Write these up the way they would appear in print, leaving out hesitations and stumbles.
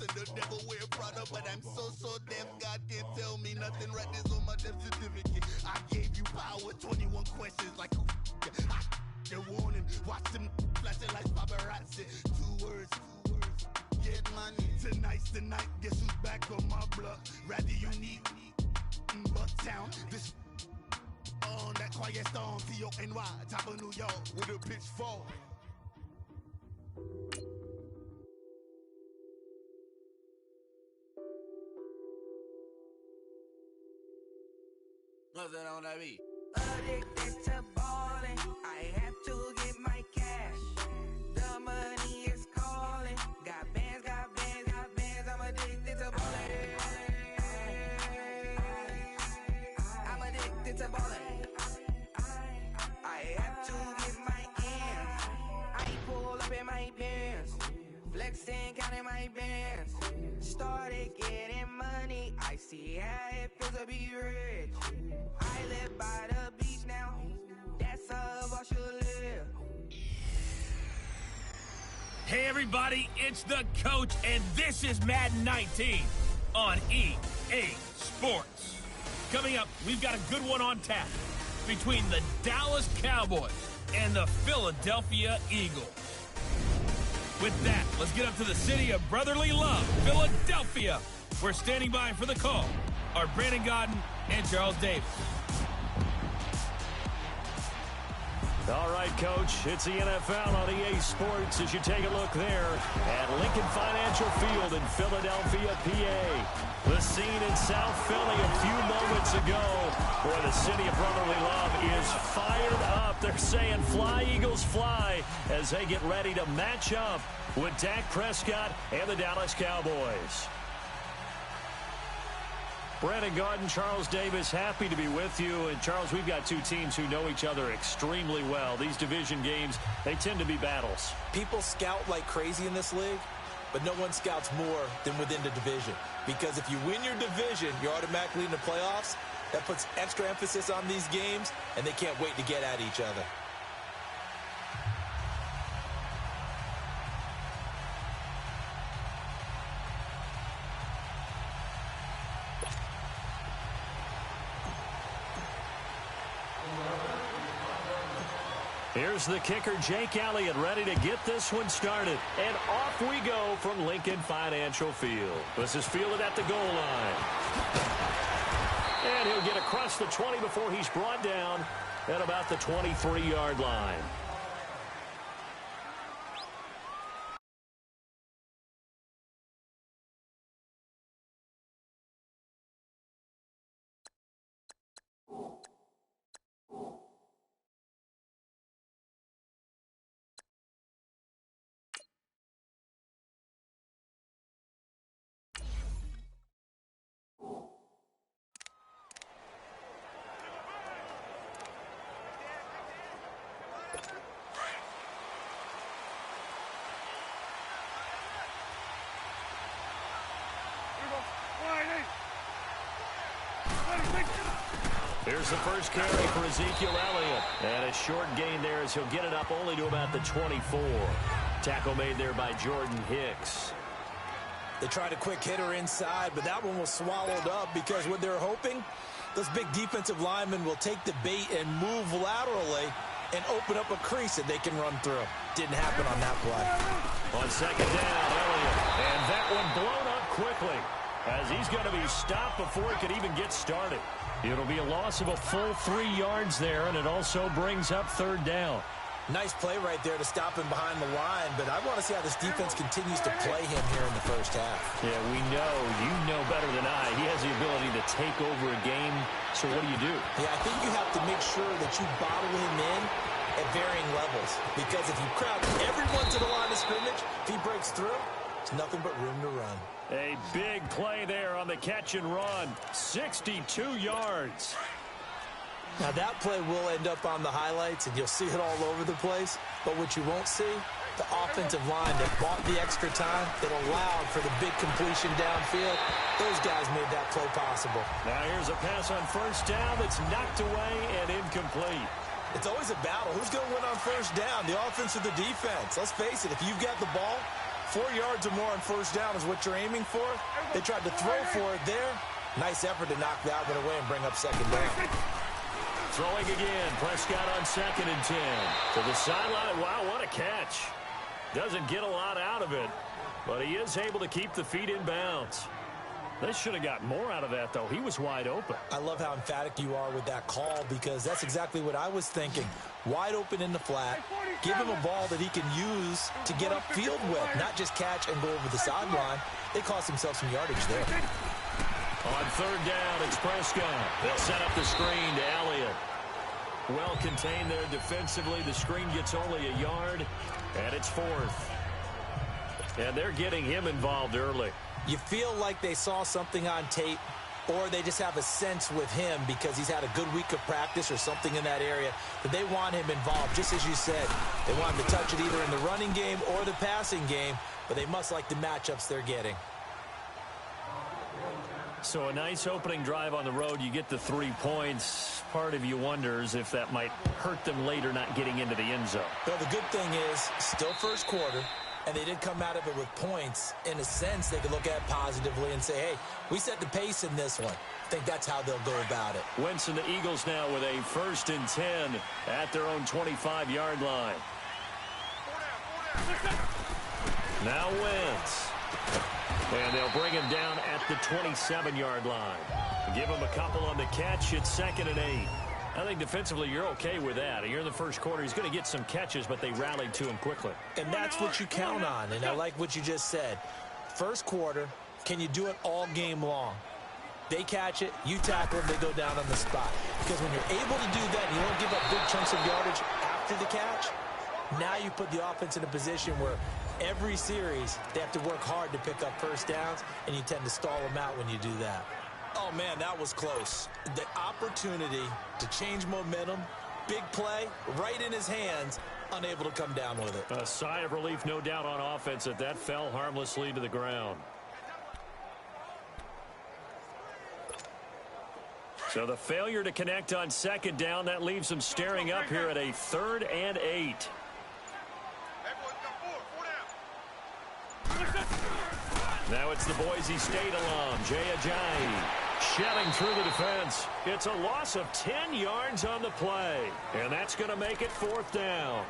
and the devil wear Prada, but I'm so deaf, God can't tell me nothing. Right there's on my death certificate. I gave you power, 21 questions like who I the warning, watch them flashing like paparazzi. Two words, get money. Tonight's the night, guess who's back on my block? Rather unique, Bucktown, this on that quiet storm, T-O-N-Y, top of New York, with a pitchfork. What's that on that beat? Addicted to ballin', I have to get my cash. The money is calling. Got bands, I'm addicted to ballin'. I'm addicted to ballin'. I have to get my ends. I pull up in my pants, flexing, counting my bands. Started getting money, I see how it feels to be rich. I live by the beach now, that's how I should live. Hey everybody, it's the coach, and this is Madden 19 on EA Sports. Coming up, we've got a good one on tap between the Dallas Cowboys and the Philadelphia Eagles. With that, let's get up to the city of brotherly love, Philadelphia. We're standing by for the call are Brandon Gaudin and Charles Davis. All right, Coach, it's the NFL on EA Sports as you take a look there at Lincoln Financial Field in Philadelphia, PA. The scene in South Philly a few moments ago where the city of brotherly love is fired up. They're saying fly, Eagles, fly as they get ready to match up with Dak Prescott and the Dallas Cowboys. Brandon Gaudin, Charles Davis, happy to be with you. And, Charles, we've got two teams who know each other extremely well. These division games, they tend to be battles. People scout like crazy in this league, but no one scouts more than within the division. Because if you win your division, you're automatically in the playoffs. That puts extra emphasis on these games, and they can't wait to get at each other. Here's the kicker, Jake Elliott, ready to get this one started. And off we go from Lincoln Financial Field. This is fielded at the goal line. And he'll get across the 20 before he's brought down at about the 23-yard line. Here's the first carry for Ezekiel Elliott. And a short gain there as he'll get it up only to about the 24. Tackle made there by Jordan Hicks. They tried a quick hitter inside, but that one was swallowed up because what they're hoping, those big defensive linemen will take the bait and move laterally and open up a crease that they can run through. Didn't happen on that play. On second down, Elliott. And that one blown up quickly as he's going to be stopped before he could even get started. It'll be a loss of a full 3 yards there, and it also brings up third down. Nice play right there to stop him behind the line, but I want to see how this defense continues to play him here in the first half. Yeah, we know. You know better than I. He has the ability to take over a game, so what do you do? Yeah, I think you have to make sure that you bottle him in at varying levels, because if you crowd everyone to the line of scrimmage, if he breaks through, it's nothing but room to run. A big play there on the catch and run. 62 yards. Now that play will end up on the highlights, and you'll see it all over the place. But what you won't see, the offensive line that bought the extra time, that allowed for the big completion downfield, those guys made that play possible. Now here's a pass on first down that's knocked away and incomplete. It's always a battle. Who's going to win on first down, the offense or the defense? Let's face it, if you've got the ball, 4 yards or more on first down is what you're aiming for. They tried to throw for it there. Nice effort to knock that one away and bring up second down. Throwing again. Prescott on 2nd and 10. To the sideline. Wow, what a catch. Doesn't get a lot out of it, but he is able to keep the feet in bounds. They should have got more out of that, though. He was wide open. I love how emphatic you are with that call, because that's exactly what I was thinking. Wide open in the flat. Give him a ball that he can use to get upfield with, not just catch and go over the sideline. They cost themselves some yardage there. On 3rd down, it's Prescott. They'll set up the screen to Elliott. Well contained there defensively. The screen gets only a yard, and it's 4th. And they're getting him involved early. You feel like they saw something on tape, or they just have a sense with him because he's had a good week of practice or something in that area that they want him involved. Just as you said, they want him to touch it either in the running game or the passing game, but they must like the matchups they're getting. So a nice opening drive on the road. You get the 3 points. Part of you wonders if that might hurt them later not getting into the end zone. Well, the good thing is, still first quarter, and they did come out of it with points. In a sense, they could look at it positively and say, hey, we set the pace in this one. I think that's how they'll go about it. Wentz and the Eagles now with a 1st and 10 at their own 25-yard line. Now Wentz. And they'll bring him down at the 27-yard line. Give him a couple on the catch. It's 2nd and 8. I think defensively you're okay with that. You're in the first quarter. He's going to get some catches, but they rallied to him quickly. And that's what you count on. And I like what you just said. First quarter, can you do it all game long? They catch it, you tackle them, they go down on the spot. Because when you're able to do that, and you don't give up big chunks of yardage after the catch, now you put the offense in a position where every series they have to work hard to pick up first downs, and you tend to stall them out when you do that. Oh, man, that was close. The opportunity to change momentum, big play, right in his hands, unable to come down with it. A sigh of relief, no doubt, on offense that fell harmlessly to the ground. So the failure to connect on 2nd down, that leaves them staring up here at a 3rd and 8. Now it's the Boise State alum, Jay Ajayi, shelling through the defense. It's a loss of 10 yards on the play, and that's going to make it 4th down.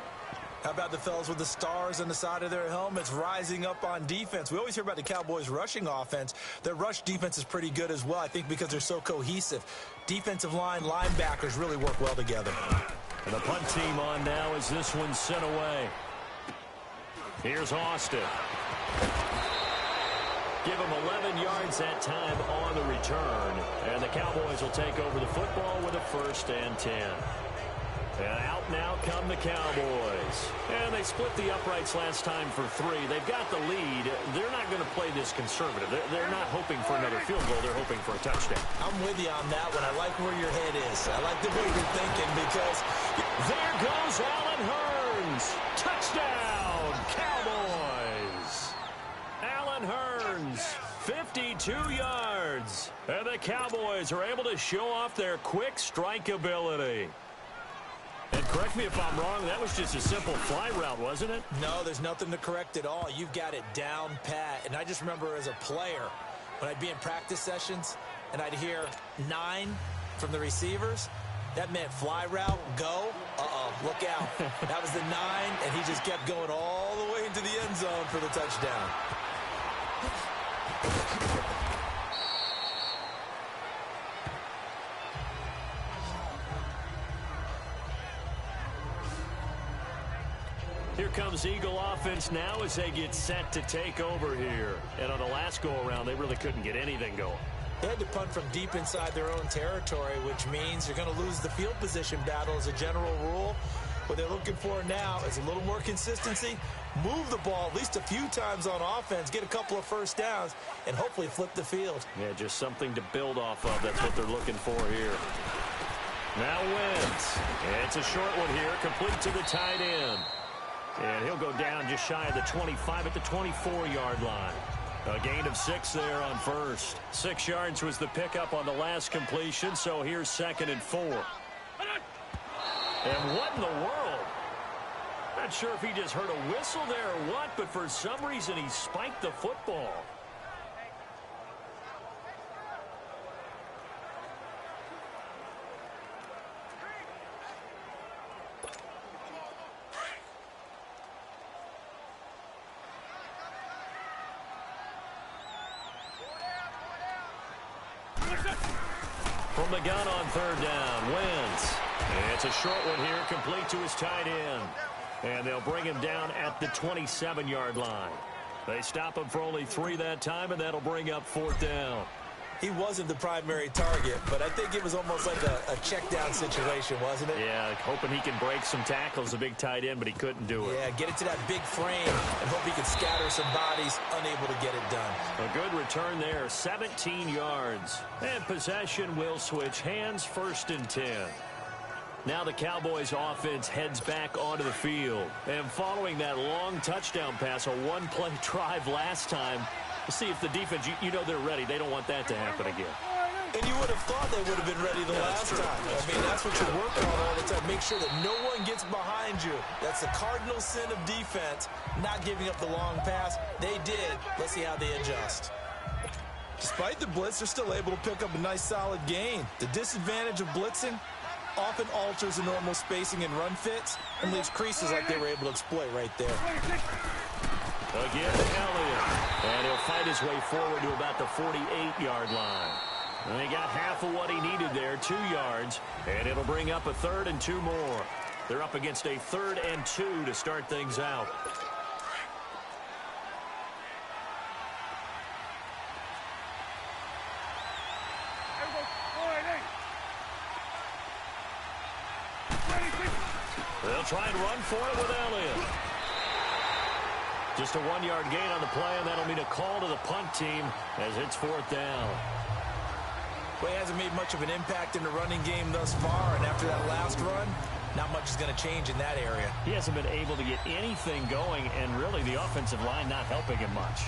How about the fellas with the stars on the side of their helmets rising up on defense? We always hear about the Cowboys' rushing offense. Their rush defense is pretty good as well, I think, because they're so cohesive. Defensive line, linebackers really work well together. And the punt team on now as this one's sent away. Here's Austin. Give him 11 yards that time on the return. And the Cowboys will take over the football with a 1st and 10. And out now come the Cowboys. And they split the uprights last time for 3. They've got the lead. They're not going to play this conservative. They're not hoping for another field goal. They're hoping for a touchdown. I'm with you on that one. I like where your head is. I like the way you're thinking, because there goes Allen Hurns. Touchdown, Cowboys. Allen Hurns, 52 yards. And the Cowboys are able to show off their quick strike ability. And correct me if I'm wrong, that was just a simple fly route, wasn't it? No, there's nothing to correct at all. You've got it down pat. And I just remember as a player, when I'd be in practice sessions and I'd hear 9 from the receivers, that meant fly route, go, look out. That was the 9, and he just kept going all the way into the end zone for the touchdown. Here comes Eagle offense now as they get set to take over here. And on the last go-around, they really couldn't get anything going. They had to punt from deep inside their own territory, which means you're going to lose the field position battle as a general rule. What they're looking for now is a little more consistency, move the ball at least a few times on offense, get a couple of first downs, and hopefully flip the field. Yeah, just something to build off of. That's what they're looking for here. Now Wentz. It's a short one here, complete to the tight end. And he'll go down just shy of the 25 at the 24-yard line. A gain of 6 there on first. 6 yards was the pickup on the last completion, so here's 2nd and 4. And what in the world? Not sure if he just heard a whistle there or what, but for some reason he spiked the football. From the gun on third down, Wentz. It's a short one here, complete to his tight end. And they'll bring him down at the 27-yard line. They stop him for only 3 that time, and that'll bring up fourth down. He wasn't the primary target, but I think it was almost like a check-down situation, wasn't it? Yeah, hoping he can break some tackles, a big tight end, but he couldn't do it. Yeah, get it to that big frame and hope he can scatter some bodies, unable to get it done. A good return there, 17 yards. And possession will switch hands, 1st and 10. Now the Cowboys offense heads back onto the field. And following that long touchdown pass, a one-play drive last time, we'll see if the defense, you know they're ready. They don't want that to happen again. And you would have thought they would have been ready the last time. I mean, that's what you work on all the time. Make sure that no one gets behind you. That's the cardinal sin of defense, not giving up the long pass. They did. Let's see how they adjust. Despite the blitz, they're still able to pick up a nice solid gain. The disadvantage of blitzing often alters the normal spacing and run fits and leaves creases like they were able to exploit right there. Again, Elliott. And he'll fight his way forward to about the 48-yard line. And he got half of what he needed there, 2 yards. And it'll bring up a 3rd and 2 more. They're up against a 3rd and 2 to start things out. They'll try and run for it with Elliott. Just a 1-yard gain on the play, and that'll mean a call to the punt team as it's 4th down. Well, he hasn't made much of an impact in the running game thus far, and after that last run, not much is going to change in that area. He hasn't been able to get anything going, and really the offensive line not helping him much.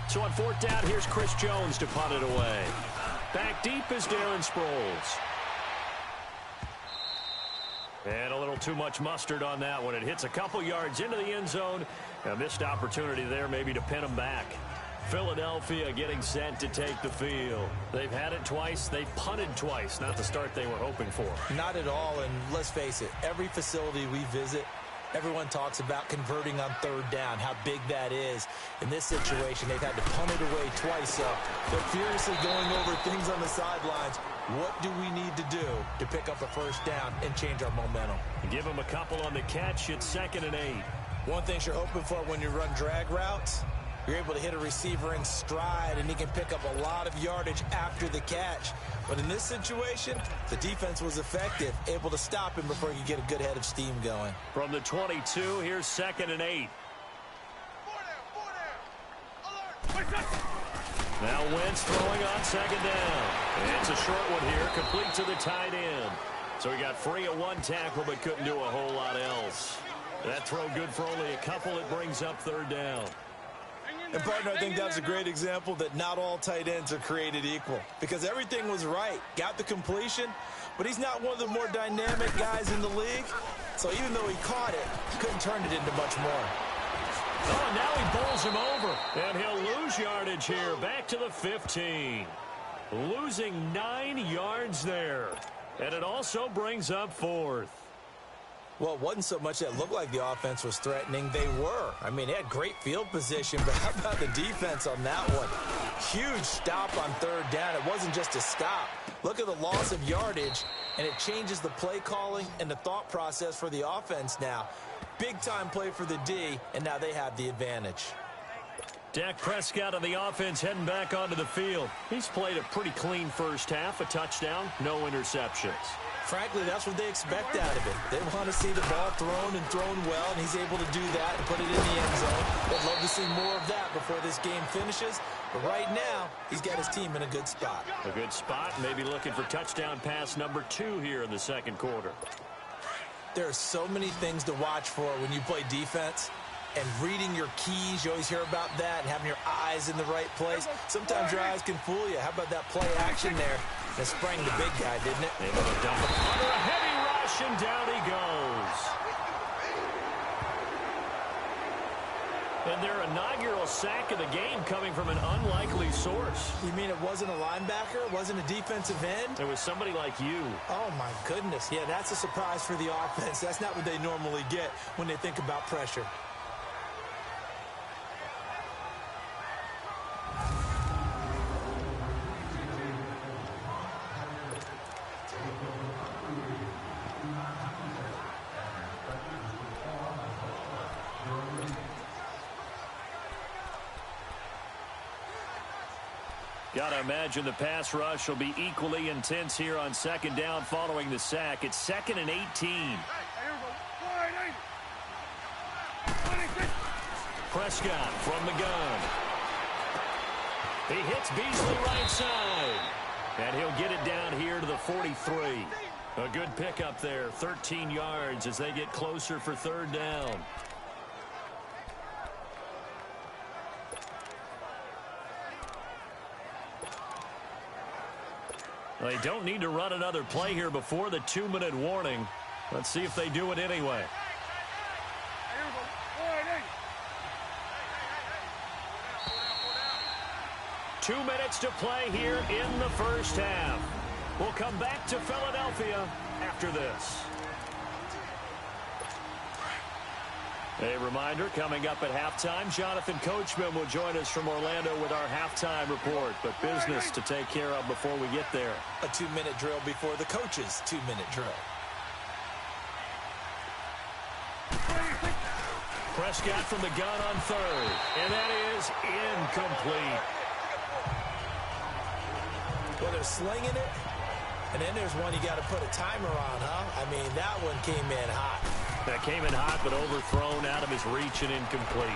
So on 4th down, here's Chris Jones to punt it away. Back deep is Darren Sproles. And a little too much mustard on that one. It hits a couple yards into the end zone. A missed opportunity there maybe to pin him back. Philadelphia getting set to take the field. They've had it twice. They've punted twice. Not the start they were hoping for. Not at all, and let's face it, every facility we visit, everyone talks about converting on 3rd down, how big that is. In this situation, they've had to punt it away twice, so they're furiously going over things on the sidelines. What do we need to do to pick up a 1st down and change our momentum? Give them a couple on the catch. It's 2nd and 8. One thing you're hoping for when you run drag routes, you're able to hit a receiver in stride, and he can pick up a lot of yardage after the catch. But in this situation, the defense was effective, able to stop him before he could get a good head of steam going. From the 22, here's 2nd and 8. Now Wentz throwing on 2nd down. It's a short one here, complete to the tight end. So he got free of 1 tackle, but couldn't do a whole lot else. That throw good for only a couple. It brings up 3rd down. And, partner, I think that's a great example that not all tight ends are created equal, because everything was right. Got the completion, but he's not one of the more dynamic guys in the league. So even though he caught it, couldn't turn it into much more. Oh, and now he bowls him over, and he'll lose yardage here. Back to the 15. Losing 9 yards there. And it also brings up 4th. Well, it wasn't so much that it looked like the offense was threatening. They were. I mean, they had great field position, but how about the defense on that one? Huge stop on 3rd down. It wasn't just a stop. Look at the loss of yardage, and it changes the play calling and the thought process for the offense now. Big-time play for the D, and now they have the advantage. Dak Prescott on the offense heading back onto the field. He's played a pretty clean first half, a touchdown, no interceptions. Frankly, that's what they expect out of it. They want to see the ball thrown and thrown well, and he's able to do that and put it in the end zone. They'd love to see more of that before this game finishes. But right now, he's got his team in a good spot. A good spot, maybe looking for touchdown pass number 2 here in the 2nd quarter. There are so many things to watch for when you play defense. and reading your keys. You always hear about that, and having your eyes in the right place. Sometimes your eyes can fool you. How about that play action there? That sprang the big guy, didn't it? Able to dump it under a heavy rush, and down he goes. And their inaugural sack of the game coming from an unlikely source. You mean it wasn't a linebacker? It wasn't a defensive end? It was somebody like you. Oh, my goodness. Yeah, that's a surprise for the offense. That's not what they normally get when they think about pressure. Gotta imagine the pass rush will be equally intense here on second down following the sack. It's 2nd and 18. Prescott from the gun. He hits Beasley right side. And he'll get it down here to the 43. A good pickup there, 13 yards as they get closer for third down. They don't need to run another play here before the 2-minute warning. Let's see if they do it anyway. 2 minutes to play here in the first half. We'll come back to Philadelphia after this. A reminder, coming up at halftime, Jonathan Coachman will join us from Orlando with our halftime report. But business to take care of before we get there. A 2-minute drill before the coach's 2-minute drill. Prescott from the gun on third. And that is incomplete. Well, they're slinging it. And then there's one you got to put a timer on, huh? I mean, that one came in hot. That came in hot, but overthrown out of his reach and incomplete.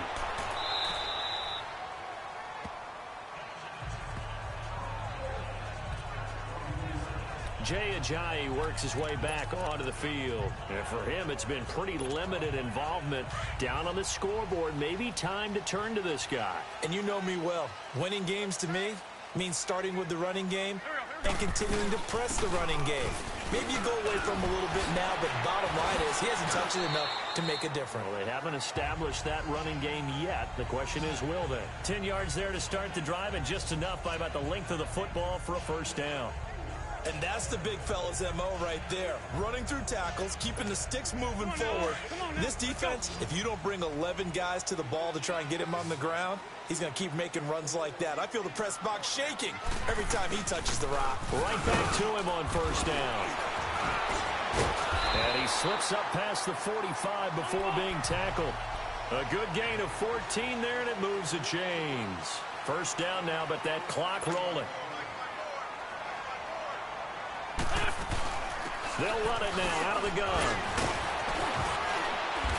Jay Ajayi works his way back onto the field. And for him, it's been pretty limited involvement. Down on the scoreboard, maybe time to turn to this guy. And you know me well. Winning games to me means starting with the running game and continuing to press the running game. Maybe you go away from him a little bit now, but bottom line is he hasn't touched it enough to make a difference. Well, they haven't established that running game yet. The question is, will they? 10 yards there to start the drive, and just enough by about the length of the football for a first down. And that's the big fella's MO right there. Running through tackles, keeping the sticks moving forward. This defense, if you don't bring 11 guys to the ball to try and get him on the ground, he's going to keep making runs like that. I feel the press box shaking every time he touches the rock. Right back to him on first down. And he slips up past the 45 before being tackled. A good gain of 14 there, and it moves the chains. First down now, but that clock rolling. They'll run it now out of the gun.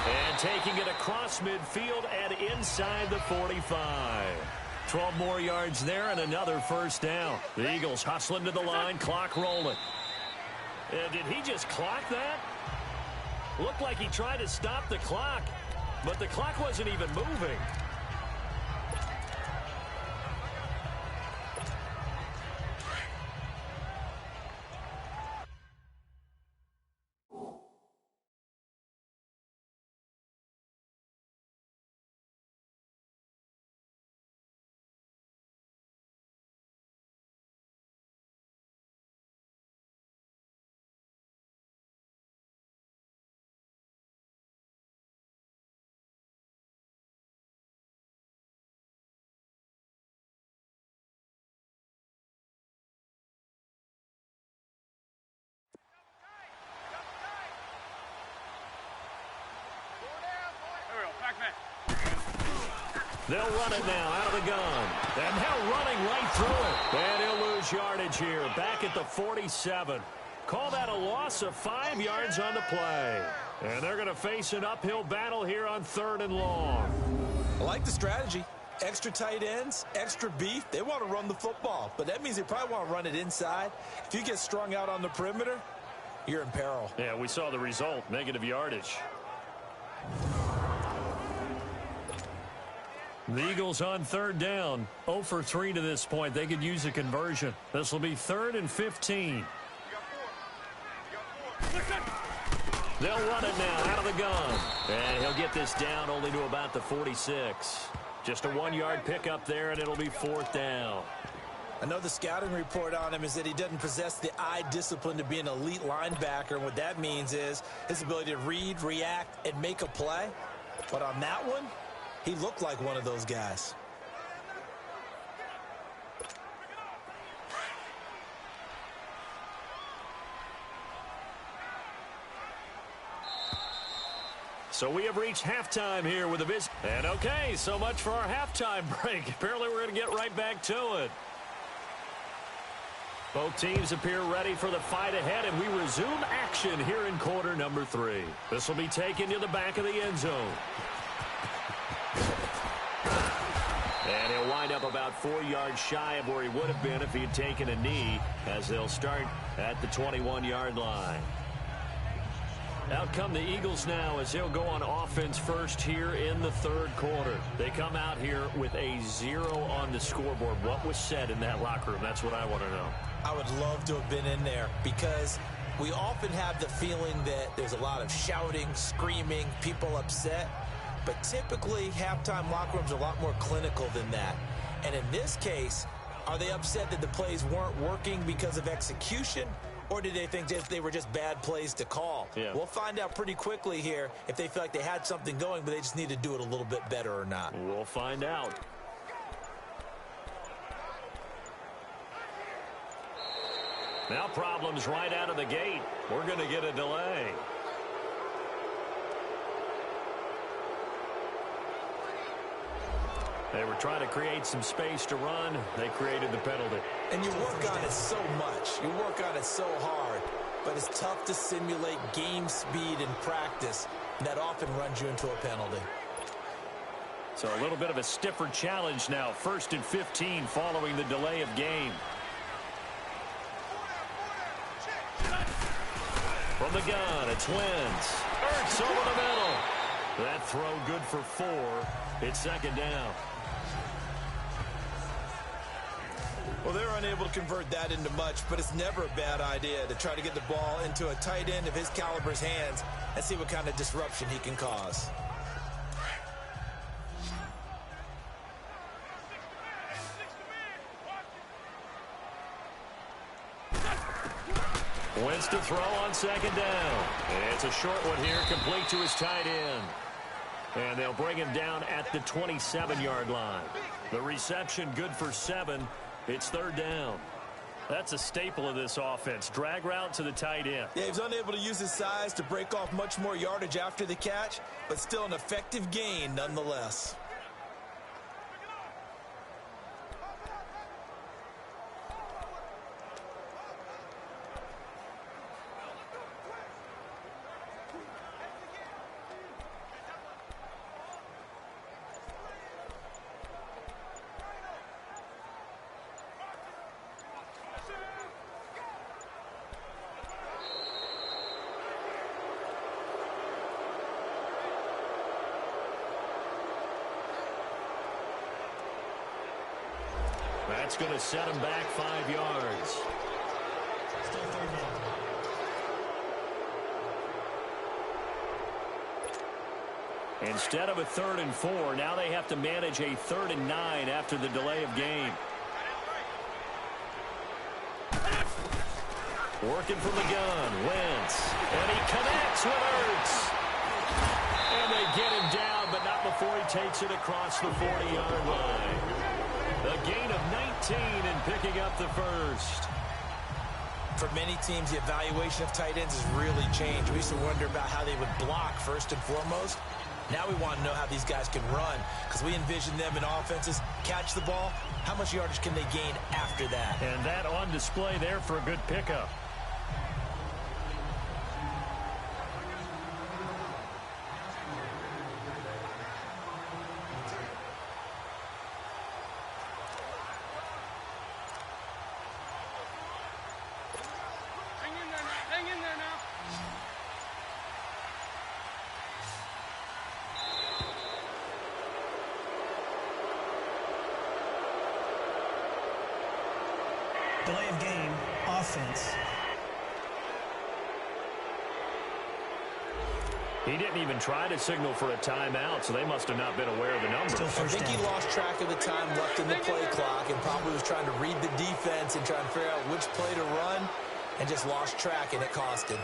And taking it across midfield and inside the 45. 12 more yards there and another first down. The Eagles hustling to the line, clock rolling. Did he just clock that? Looked like he tried to stop the clock, but the clock wasn't even moving. They'll run it now out of the gun. And they're running right through it. And he'll lose yardage here. Back at the 47. Call that a loss of 5 yards on the play. And they're going to face an uphill battle here on 3rd and long. I like the strategy. Extra tight ends, extra beef. They want to run the football. But that means they probably want to run it inside. If you get strung out on the perimeter, you're in peril. Yeah, we saw the result. Negative yardage. The Eagles on third down. 0 for 3 to this point. They could use a conversion. This will be 3rd and 15. They'll run it now out of the gun. And he'll get this down only to about the 46. Just a 1-yard pickup there, and it'll be 4th down. I know the scouting report on him is that he doesn't possess the eye discipline to be an elite linebacker. And what that means is his ability to read, react, and make a play. But on that one, he looked like one of those guys. So we have reached halftime here with a visit. And okay, so much for our halftime break. Apparently we're going to get right back to it. Both teams appear ready for the fight ahead, and we resume action here in quarter number 3. This will be taken to the back of the end zone. And he'll wind up about 4 yards shy of where he would have been if he had taken a knee, as they'll start at the 21-yard line. Out come the Eagles now as they'll go on offense first here in the 3rd quarter. They come out here with a 0 on the scoreboard. What was said in that locker room? That's what I want to know. I would love to have been in there because we often have the feeling that there's a lot of shouting, screaming, people upset. But typically, halftime locker rooms are a lot more clinical than that. And in this case, are they upset that the plays weren't working because of execution? Or did they think they were just bad plays to call? Yeah. We'll find out pretty quickly here if they feel like they had something going, but they just need to do it a little bit better or not. We'll find out. Now problems right out of the gate. We're going to get a delay. They were trying to create some space to run. They created the penalty. And you work on it so much. You work on it so hard. But it's tough to simulate game speed in practice. And that often runs you into a penalty. So a little bit of a stiffer challenge now. 1st and 15 following the delay of game. From the gun, it's Wentz. Ertz over the middle. That throw good for 4. It's 2nd down. Well, they're unable to convert that into much, but it's never a bad idea to try to get the ball into a tight end of his caliber's hands and see what kind of disruption he can cause. Wentz to throw on 2nd down. It's a short one here, complete to his tight end. And they'll bring him down at the 27-yard line. The reception good for 7. It's 3rd down. That's a staple of this offense. Drag route to the tight end. Yeah, he was unable to use his size to break off much more yardage after the catch, but still an effective gain nonetheless. That's going to set him back 5 yards. Still 3rd down. Instead of a 3rd and 4, now they have to manage a 3rd and 9 after the delay of game. Working from the gun, Wentz. And he connects with Ertz. And they get him down, but not before he takes it across the 40-yard line. A gain of 19 and picking up the 1st. For many teams, the evaluation of tight ends has really changed. We used to wonder about how they would block first and foremost. Now we want to know how these guys can run, because we envision them in offenses catch the ball. How much yardage can they gain after that? And that on display there for a good pickup. delay of game, offense. He didn't even try to signal for a timeout, so they must have not been aware of the numbers. I think he lost track of the time left in the play clock and probably was trying to read the defense and trying to figure out which play to run and just lost track, and it cost him.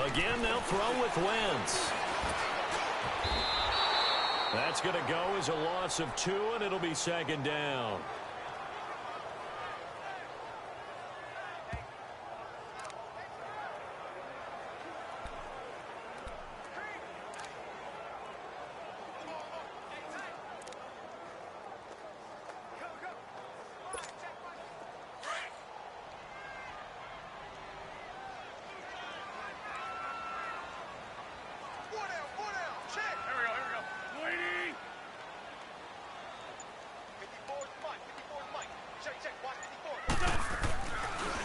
Again, they'll throw with Wentz. That's going to go as a loss of 2, and it'll be second down.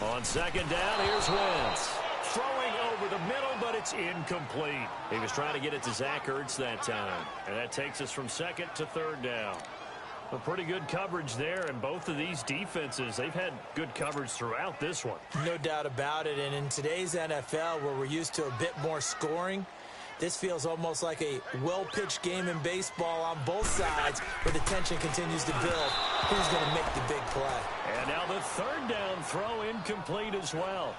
On second down, here's Wentz. Throwing over the middle, but it's incomplete. He was trying to get it to Zach Ertz that time. And that takes us from second to third down. A pretty good coverage there, and both of these defenses, they've had good coverage throughout this one. No doubt about it, and in today's NFL, where we're used to a bit more scoring, this feels almost like a well-pitched game in baseball on both sides, where the tension continues to build. Who's going to make the big play? And now the third down throw incomplete as well.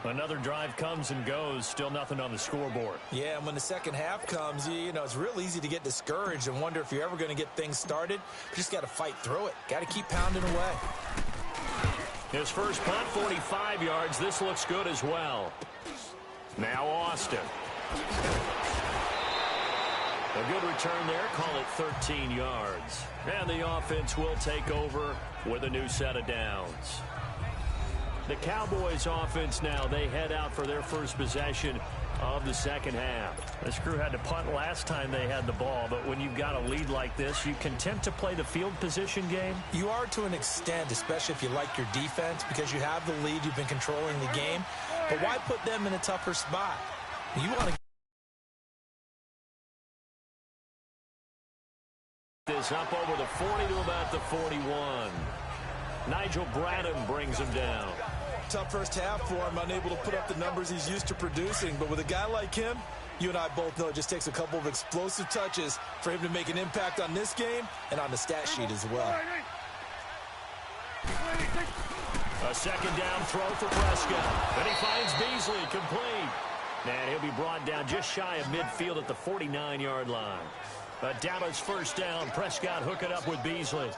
Another drive comes and goes, still nothing on the scoreboard. Yeah, and when the second half comes, you know, it's real easy to get discouraged and wonder if you're ever going to get things started. You just got to fight through it. Got to keep pounding away. His first punt, 45 yards. This looks good as well. Now Austin. A good return there, call it 13 yards. And the offense will take over with a new set of downs. The Cowboys offense now, they head out for their first possession of the second half. This crew had to punt last time they had the ball, but when you've got a lead like this, you content to play the field position game? You are to an extent, especially if you like your defense, because you have the lead, you've been controlling the game. But why put them in a tougher spot? You want to this up over the 40 to about the 41. Nigel Bradham brings him down. Tough first half for him, unable to put up the numbers he's used to producing. But with a guy like him, you and I both know it just takes a couple of explosive touches for him to make an impact on this game and on the stat sheet as well. A second down throw for Prescott. And he finds Beasley complete. And he'll be brought down just shy of midfield at the 49-yard line. A Dallas first down. Prescott hooking up with Beasley.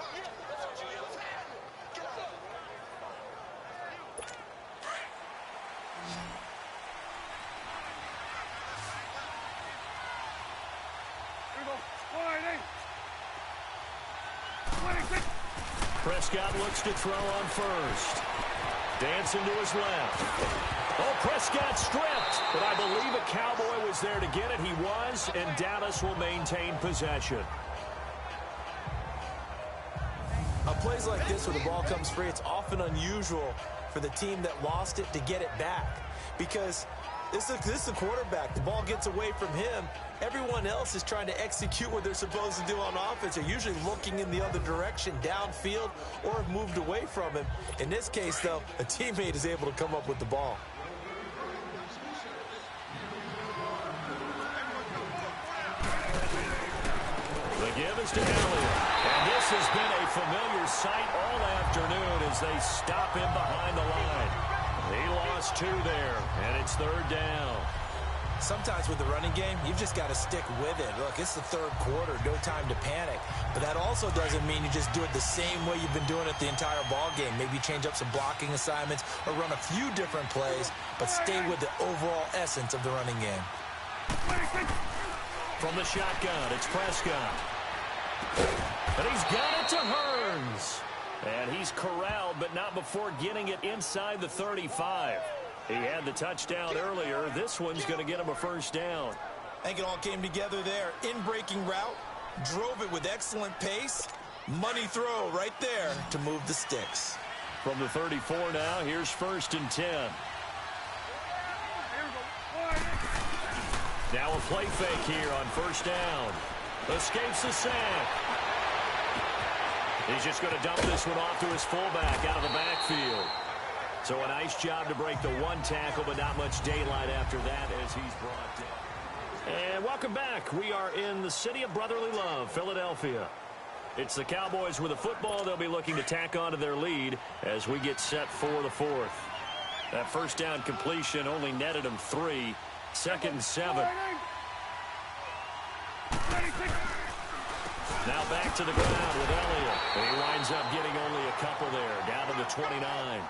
Prescott looks to throw on first. Dancing to his left. Oh, Prescott stripped, but I believe a Cowboy was there to get it. He was, and Dallas will maintain possession. On plays like this where the ball comes free, it's often unusual for the team that lost it to get it back, because this is the quarterback. The ball gets away from him. Everyone else is trying to execute what they're supposed to do on offense. They're usually looking in the other direction, downfield, or have moved away from him. In this case, though, a teammate is able to come up with the ball. The give is to Elliott. And this has been a familiar sight all afternoon as they stop him behind the line. He lost 2 there, and it's third down. Sometimes with the running game, you've just got to stick with it. Look, it's the third quarter, no time to panic. But that also doesn't mean you just do it the same way you've been doing it the entire ball game. Maybe change up some blocking assignments or run a few different plays, but stay with the overall essence of the running game. From the shotgun, it's Prescott. And he's got it to Hearns. And he's corralled, but not before getting it inside the 35. He had the touchdown earlier. This one's going to get him a first down. I think it all came together there. In-breaking route, drove it with excellent pace. Money throw right there to move the sticks. From the 34 now, here's 1st and 10. Now a play fake here on first down. Escapes the sack. He's just going to dump this one off to his fullback out of the backfield. So a nice job to break the one tackle, but not much daylight after that as he's brought down. And welcome back. We are in the city of brotherly love, Philadelphia. It's the Cowboys with the football. They'll be looking to tack on to their lead as we get set for the fourth. That first down completion only netted him 3. 2nd and 7. Now back to the ground with Elliott. He winds up getting only a couple there, down to the 29.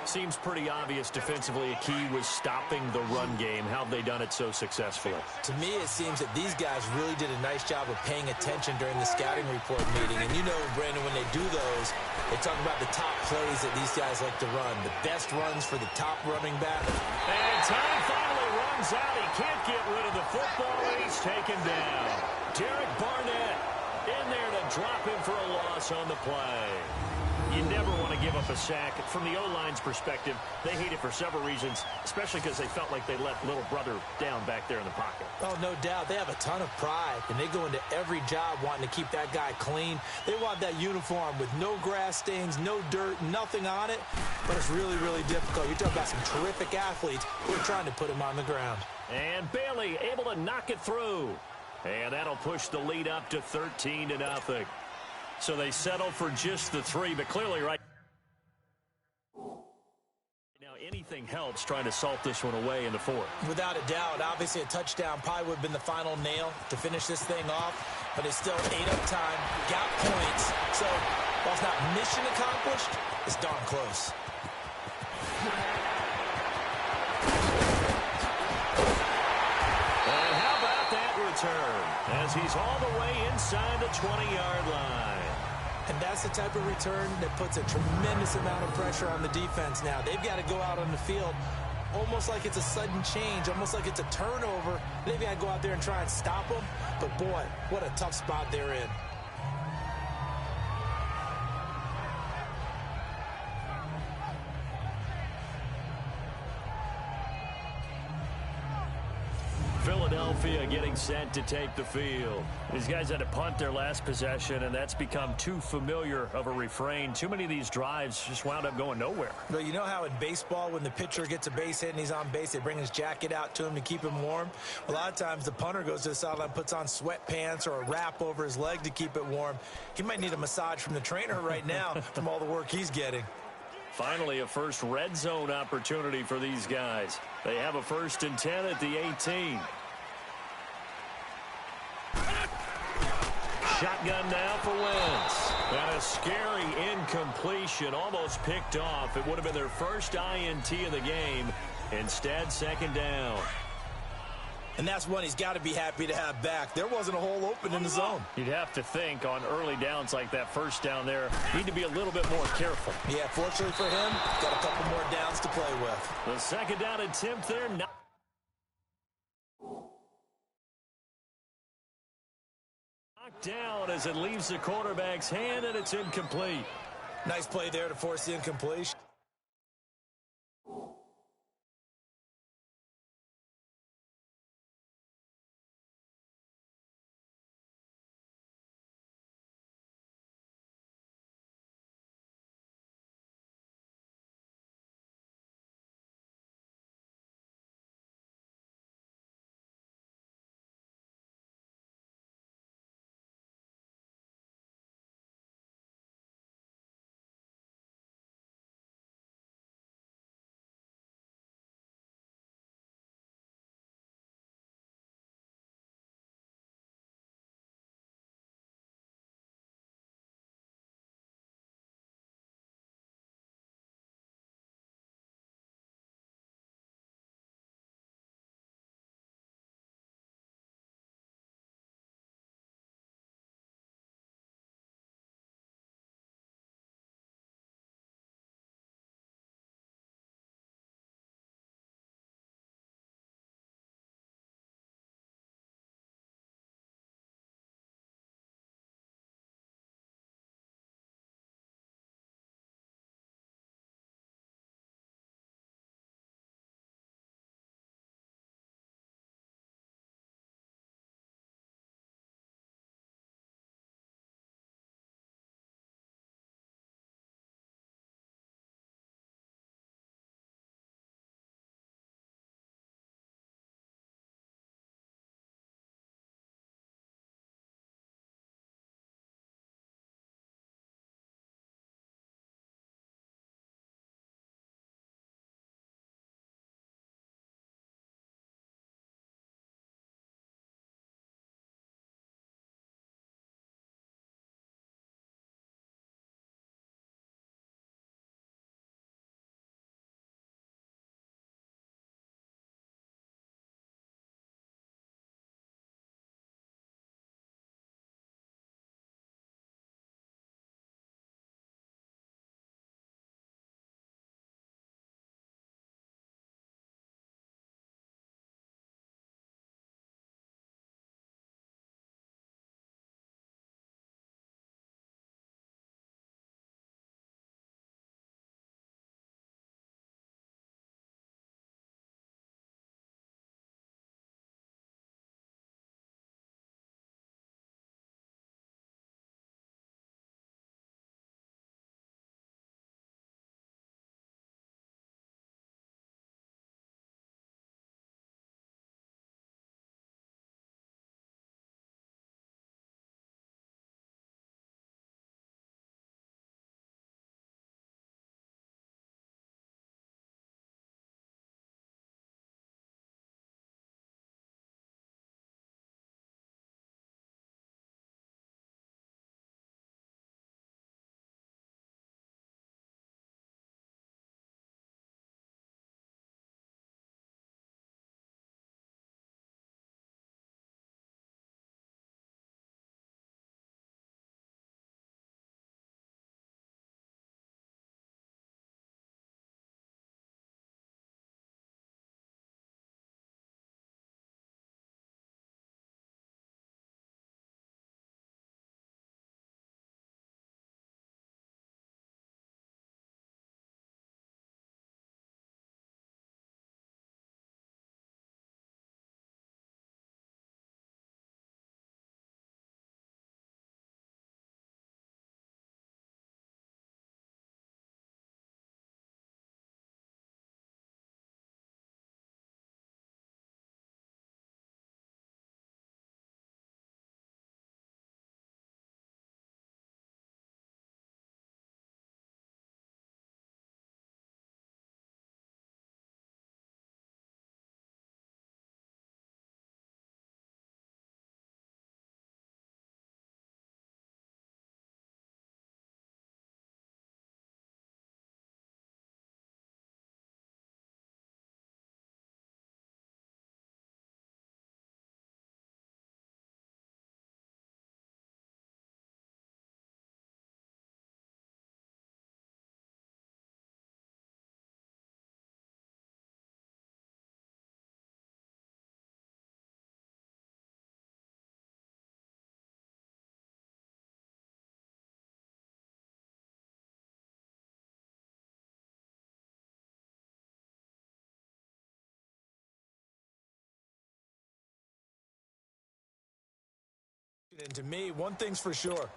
Seems pretty obvious defensively a key was stopping the run game. How have they done it so successfully? To me, it seems that these guys really did a nice job of paying attention during the scouting report meeting. And you know, Brandon, when they do those, they talk about the top plays that these guys like to run. The best runs for the top running back. And time finally runs out. He can't get rid of the football, and he's taken down. Derek Barnett in there to drop him for a loss on the play. You never want to give up a sack. From the O-line's perspective, they hate it for several reasons, especially because they felt like they let little brother down back there in the pocket. Oh, no doubt. They have a ton of pride, and they go into every job wanting to keep that guy clean. They want that uniform with no grass stains, no dirt, nothing on it, but it's really, really difficult. You're talking about some terrific athletes who are trying to put him on the ground. And Bailey able to knock it through. And that'll push the lead up to 13-0. So they settle for just the 3, but clearly right now anything helps trying to salt this one away in the 4th. Without a doubt, obviously a touchdown probably would have been the final nail to finish this thing off, but it's still 8 up time, got points. So while it's not mission accomplished, it's darn close. And how about that return as he's all the way inside the 20-yard line. And that's the type of return that puts a tremendous amount of pressure on the defense now. They've got to go out on the field almost like it's a sudden change, almost like it's a turnover. They've got to go out there and try and stop them. But, boy, what a tough spot they're in. Philadelphia getting set to take the field. These guys had to punt their last possession, and that's become too familiar of a refrain. Too many of these drives just wound up going nowhere. Well, you know how in baseball when the pitcher gets a base hit and he's on base, they bring his jacket out to him to keep him warm? A lot of times the punter goes to the sideline, puts on sweatpants or a wrap over his leg to keep it warm. He might need a massage from the trainer right now from all the work he's getting. Finally, a first red zone opportunity for these guys. They have a 1st and 10 at the 18. Shotgun now for Wentz. And a scary incompletion, almost picked off. It would have been their first INT of the game. Instead, 2nd down. And that's one he's got to be happy to have back. There wasn't a hole open in the zone. You'd have to think on early downs like that first down there, need to be a little bit more careful. Yeah, fortunately for him, got a couple more downs to play with. The 2nd down attempt there. Knocked down as it leaves the quarterback's hand, and it's incomplete. Nice play there to force the incompletion. And to me, one thing's for sure.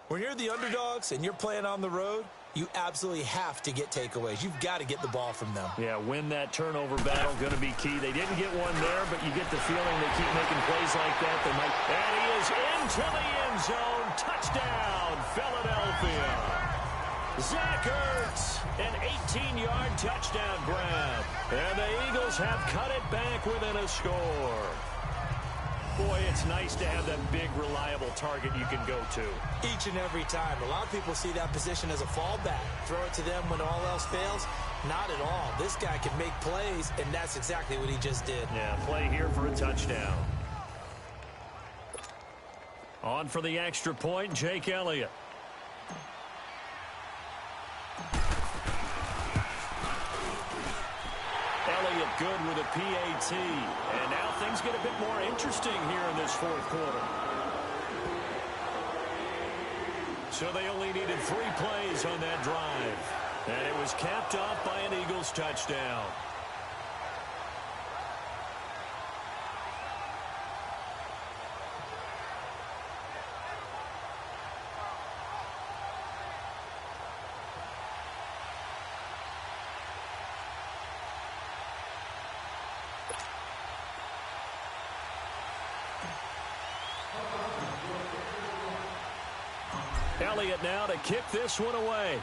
When you're the underdogs and you're playing on the road, you absolutely have to get takeaways. You've got to get the ball from them. Yeah, win that turnover battle, going to be key. They didn't get one there, but you get the feeling they keep making plays like that. They might. And he is into the end zone. Touchdown, Philadelphia. Zach Ertz, an 18-yard touchdown grab. And the Eagles have cut it back within a score. Boy, it's nice to have that big, reliable target you can go to. Each and every time. A lot of people see that position as a fallback. Throw it to them when all else fails. Not at all. This guy can make plays, and that's exactly what he just did. Yeah, play here for a touchdown. On for the extra point, Jake Elliott. Elliott good with a PAT. And now things get a bit more interesting here in this fourth quarter. So they only needed 3 plays on that drive. And it was capped off by an Eagles touchdown. Elliott now to kick this one away.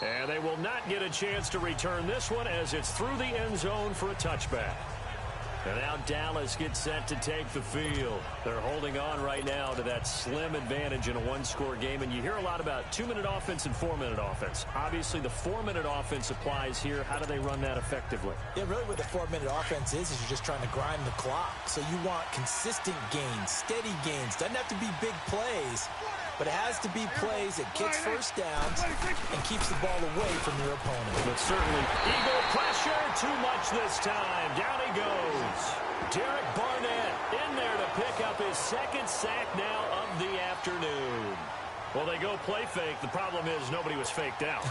And they will not get a chance to return this one as it's through the end zone for a touchback. And now Dallas gets set to take the field. They're holding on right now to that slim advantage in a one-score game. And you hear a lot about 2-minute offense and 4-minute offense. Obviously, the 4-minute offense applies here. How do they run that effectively? Yeah, really what the 4-minute offense is you're just trying to grind the clock. So you want consistent gains, steady gains. Doesn't have to be big plays, but it has to be plays that gets first downs and keeps the ball away from your opponent. But certainly, Eagle pressure, too much this time. Down he goes. Derek Barnett in there to pick up his second sack now of the afternoon. Well, they go play fake. The problem is nobody was faked out.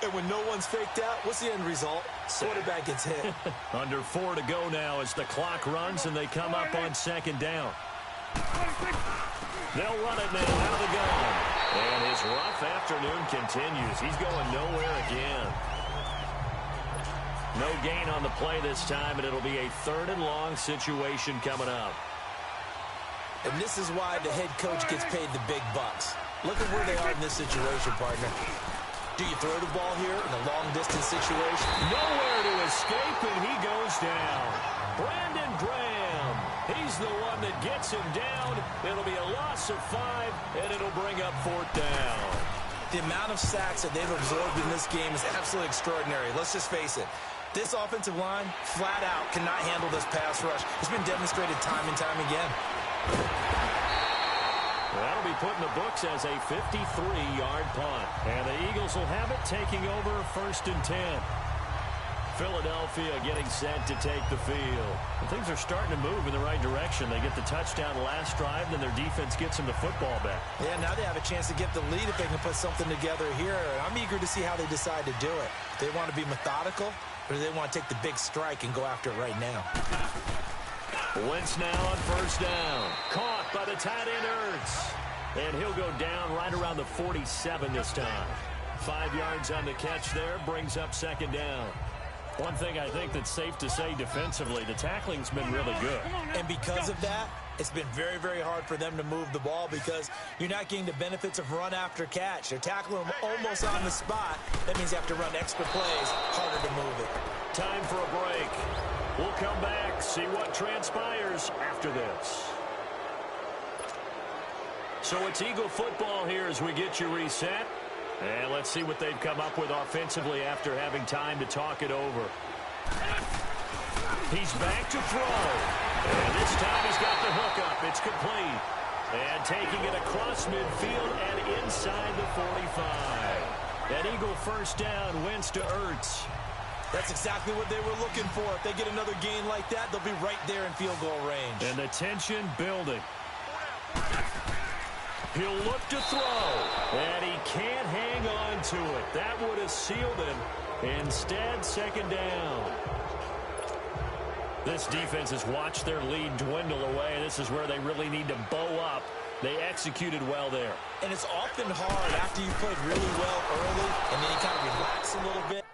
And when no one's faked out, what's the end result? Quarterback gets hit. Under 4 to go now as the clock runs and they come up on second down. They'll run it now out of the gun. And his rough afternoon continues. He's going nowhere again. No gain on the play this time, and it'll be a 3rd and long situation coming up. And this is why the head coach gets paid the big bucks. Look at where they are in this situation, partner. Do you throw the ball here in a long-distance situation? Nowhere to escape, and he goes down. Brandon Graham. He's the one that gets him down. It'll be a loss of 5, and it'll bring up 4th down. The amount of sacks that they've absorbed in this game is absolutely extraordinary. Let's just face it. This offensive line, flat out, cannot handle this pass rush. It's been demonstrated time and time again. That'll be put in the books as a 53-yard punt. And the Eagles will have it taking over 1st and 10. Philadelphia getting set to take the field. And things are starting to move in the right direction. They get the touchdown last drive, then their defense gets them the football back. Yeah, now they have a chance to get the lead if they can put something together here. I'm eager to see how they decide to do it. They want to be methodical, or do they want to take the big strike and go after it right now? Wentz now on 1st down. Caught by the tight end Ertz. And he'll go down right around the 47 this time. 5 yards on the catch there, brings up 2nd down. One thing I think that's safe to say defensively, the tackling's been really good. And because of that, it's been very, very hard for them to move the ball because you're not getting the benefits of run after catch. They're tackling them almost on the spot. That means you have to run extra plays, harder to move it. Time for a break. We'll come back, see what transpires after this. So it's Eagle football here as we get you reset. And let's see what they've come up with offensively after having time to talk it over. He's back to throw. And this time he's got the hook up. It's complete. And taking it across midfield and inside the 45. An Eagle 1st down, Wentz to Ertz. That's exactly what they were looking for. If they get another gain like that, they'll be right there in field goal range. And the tension building. He'll look to throw, and he can't hang on to it. That would have sealed him. Instead, 2nd down. This defense has watched their lead dwindle away. This is where they really need to bow up. They executed well there. And it's often hard after you played really well early, and then you kind of relax a little bit.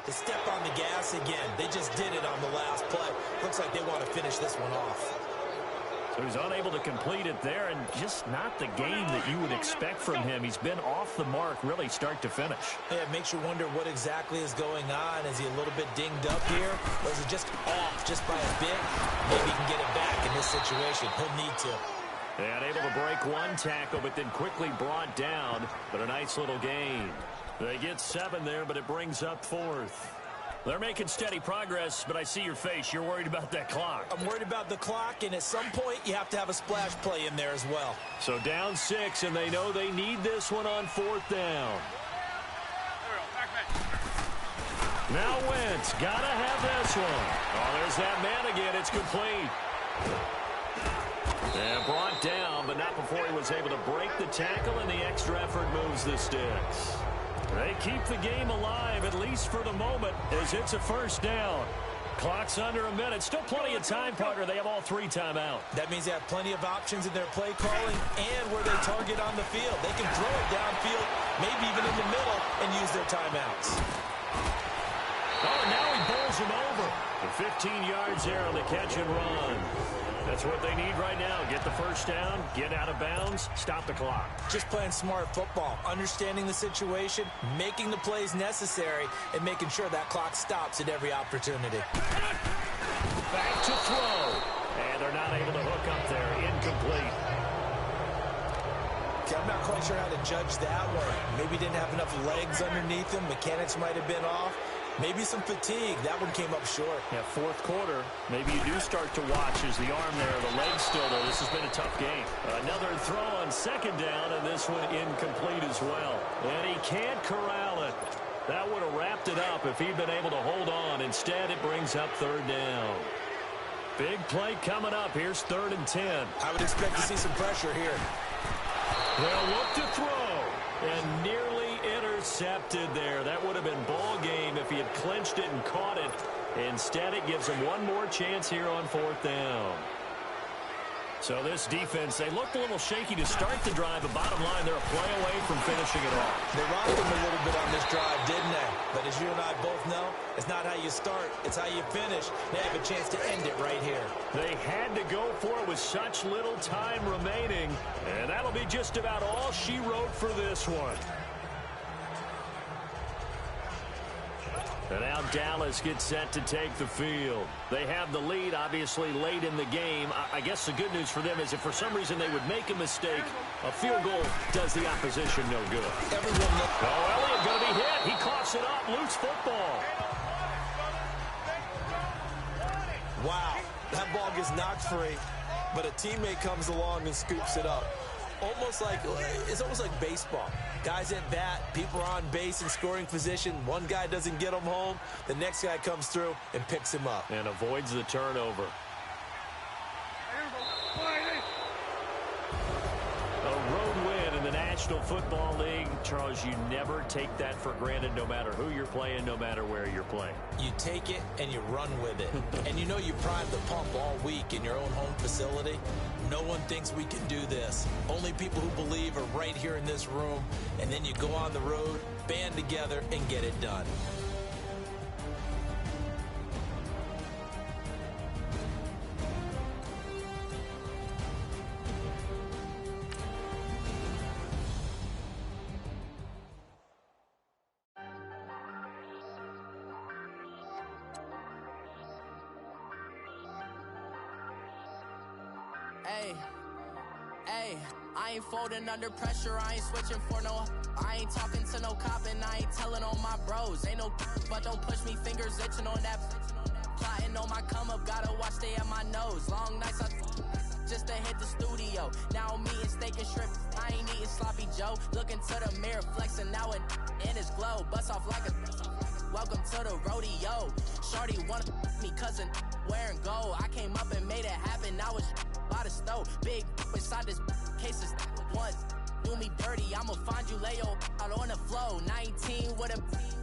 To step on the gas again. They just did it on the last play. Looks like they want to finish this one off. So he's unable to complete it there, and just not the game that you would expect from him. He's been off the mark, really, start to finish. Yeah, it makes you wonder what exactly is going on. Is he a little bit dinged up here, or is he just off just by a bit? Maybe he can get it back in this situation. He'll need to. And able to break one tackle, but then quickly brought down. But a nice little gain. They get 7 there, but it brings up 4th. They're making steady progress, but I see your face. You're worried about that clock. I'm worried about the clock, and at some point, you have to have a splash play in there as well. So down 6, and they know they need this one on 4th down. Now Wentz, gotta have this one. Oh, there's that man again. It's complete. And brought down, but not before he was able to break the tackle, and the extra effort moves the sticks. They keep the game alive, at least for the moment, as it's a first down. Clock's under a minute. Still plenty of time, partner. They have all 3 timeout. That means they have plenty of options in their play calling and where they target on the field. They can throw it downfield, maybe even in the middle, and use their timeouts. Oh, now he bowls him over. The 15 yards there on the catch and run. That's what they need right now. Get the first down, get out of bounds, stop the clock. Just playing smart football, understanding the situation, making the plays necessary, and making sure that clock stops at every opportunity. Back to throw. And they're not able to hook up there. Incomplete. Okay, I'm not quite sure how to judge that one. Maybe didn't have enough legs underneath him. Mechanics might have been off. Maybe some fatigue. That one came up short. Yeah, 4th quarter. Maybe you do start to watch as the arm there, the leg's still there. This has been a tough game. Another throw on 2nd down, and this one incomplete as well. And he can't corral it. That would have wrapped it up if he'd been able to hold on. Instead, it brings up 3rd down. Big play coming up. Here's 3rd and 10. I would expect to see some pressure here. They'll look to throw, and nearly intercepted there. That would have been ball game if he had clinched it and caught it. Instead, it gives him one more chance here on 4th down. So this defense, they looked a little shaky to start the drive, but bottom line, they're a play away from finishing it off. They rocked him a little bit on this drive, didn't they? But as you and I both know, it's not how you start, it's how you finish. They have a chance to end it right here. They had to go for it with such little time remaining, and that'll be just about all she wrote for this one. And now Dallas gets set to take the field. They have the lead, obviously, late in the game. I guess the good news for them is if for some reason they would make a mistake, a field goal does the opposition no good. Everyone looked. Oh, Elliott going to be hit. He coughs it up. Loose football. Wow. That ball gets knocked free, but a teammate comes along and scoops it up. It's almost like baseball. Guys at bat, people are on base in scoring position. One guy doesn't get him home. The next guy comes through and picks him up. And avoids the turnover. A road win in the National Football League. Charles, you never take that for granted no matter who you're playing, no matter where you're playing. You take it and you run with it. And you know you primed the pump all week in your own home facility. No one thinks we can do this. Only people who believe are right here in this room. And then you go on the road, band together, and get it done. Hey, I ain't folding under pressure, I ain't switching for no. I ain't talking to no cop and I ain't telling on my bros. Ain't no but don't push me, fingers itching on that. Plotting on my come up, gotta watch stay at my nose. Long nights just to hit the studio. Now I'm eating steak and shrimp, I ain't eating sloppy Joe. Looking to the mirror, flexing now and in his glow. Bust off like a welcome to the rodeo. Shorty wanna me cousin wearing gold. I came up and made it happen, now it's by the stove. Big inside this case is once. do me dirty, I'ma find you, lay your out on the floor. 19 with a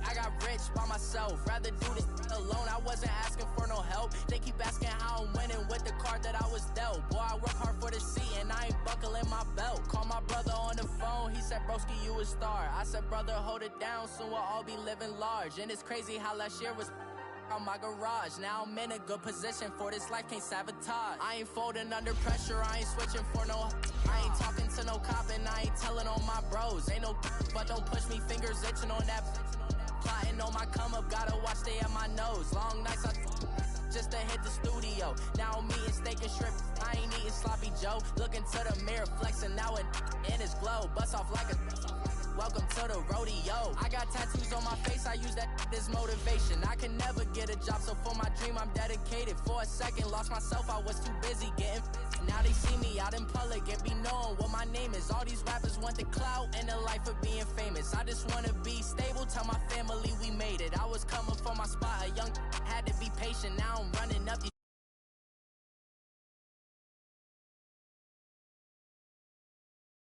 I got rich by myself, rather do this alone. I wasn't asking for no help. They keep asking how I'm winning with the card that I was dealt. Boy, I work hard for the seat and I ain't buckling my belt. Call my brother on the phone, he said, broski, you a star. I said, brother, hold it down, soon we'll all be living large. And it's crazy how last year was on my garage. Now I'm in a good position for this life, can't sabotage. I ain't folding under pressure, I ain't switching for no. I ain't talking to no cop and I ain't telling on my bros. Ain't no but don't push me, fingers itching on that. Plotting on my come up, gotta watch stay at my nose. Long nights I just to hit the studio. Now I'm eating steak and shrimp, I ain't eating sloppy Joe. Looking to the mirror, flexing now and in his glow. Bust off like a welcome to the rodeo. I got tattoos on my face, I use that as motivation. I can never get a job, so for my dream I'm dedicated. For a second, lost myself, I was too busy getting. Now they see me out in public and be knowing what my name is. All these rappers want the clout and the life of being famous. I just wanna be stable, tell my family we made it. I was coming for my spot, a young had to be patient. Now I'm running up these